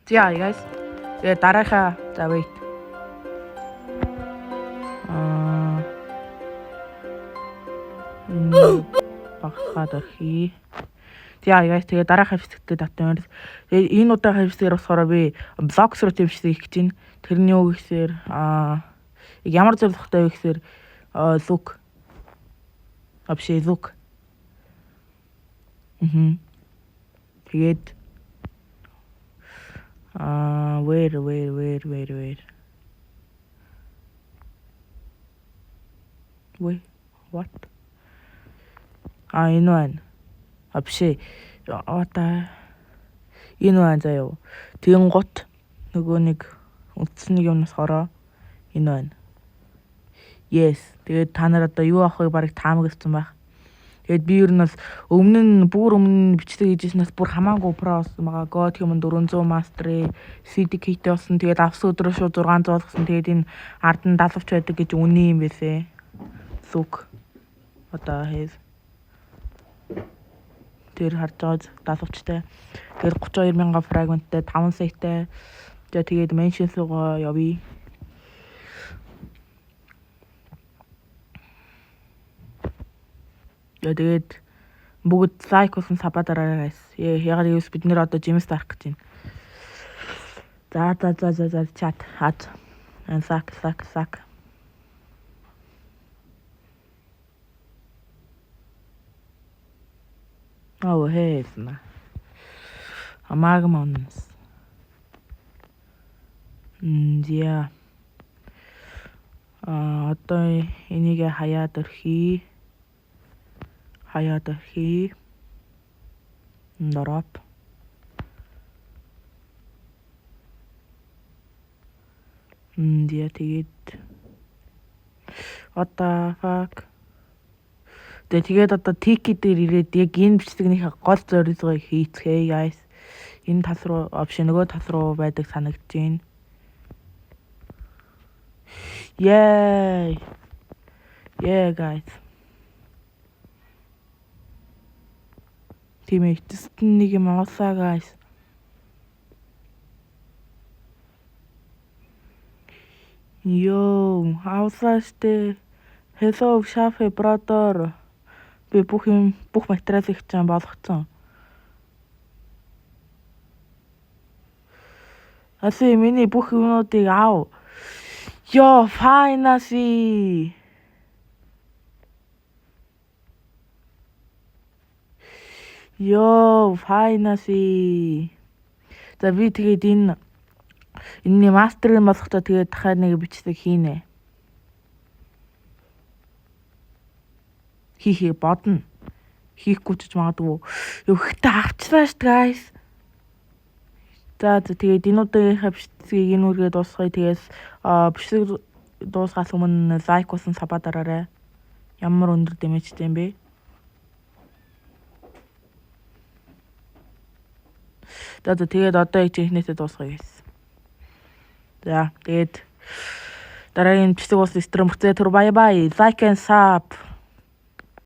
За guys. Тэгээ дарааха за wait. Багсаад орхий. За guys тэгээ дарааха хэвсэгтээ татсан. Тэгээ энэ удаагийн хэвсгээр болохоор би блокс руу төвшсөн их гэж байна. Тэрний үг гэхээр ямар зорилготой вэ гэхээр звук. Вообще звук. Тэгээд where Wait, what? Энэ байна. Вообще энэ байна заяа. Тэгэн гут нөгөө нэг үндсэн нэг юмнаас хороо энэ байна. Yes. Тэгээд та нар одоо юу авахыг барыг таамагсан байх. Тэгээд би ер нь бас өмнө нь бичдэг гэжснээс бүр хамаагүй про болсон байгаа. God Human 400 Master CDK-тэй болсон. Тэгээд авсан өдрөө шууд 600 болгосон. Тэгээд энэ ард нь 70 ч байдаг гэж үний юм байсан. Зүг. Одоо хэл. Тэр харж байгаа 70-чтай. Тэр 32,000 фрагменттай 5 саятай. Тэгээд меншн суугаа явъя. Тэгээд бүгд лайк болсон сабадараа guys. Ягаад гэвэл бид нэр одоо жимс тарах гэж байна. За чат хат. Сак. Oh hey на. Амагмонс. Я. Одоо энийг хаяад өрхий. Дроп. Я тэгээд what the fuck. Тэгээд одоо тики дээр ирээд яг энэ бичлэгнийхээ гол зорилгыг хийцгээе guys. Энэ тас руу опшн нөгөө тас руу байдаг санагдаж байна. Yeah guys. Тийм ихтэйст нэг юм авсаа guys. Йоо, авсаа штэ. Hello Shafe brother. Би бүх материал их чам болгоцсон. Аси миний бүх юмнуудыг ав. Йоо, finally. За би тэгээд энэний мастерыг болгохдоо тэгээд дахиад нэг бичлэг хийнэ. Бодно. Хийхгүй ч магадгүй. Өгөхтэй авчлаа ш guys. За тэгээд энэ удаагийнхаа бичлэгийг энэ үргээ дуусгая. Тэгээс бичлэг дуусгаас өмнө лайк болсон сабадараарай. Ямар өндөр дэмэжтэй юм бэ? За тэгээд одоо их ихнээсээ дуусгая guys. За тэгээд дараагийн бичлэг болсон стрим хүртэл бай. Like and sub.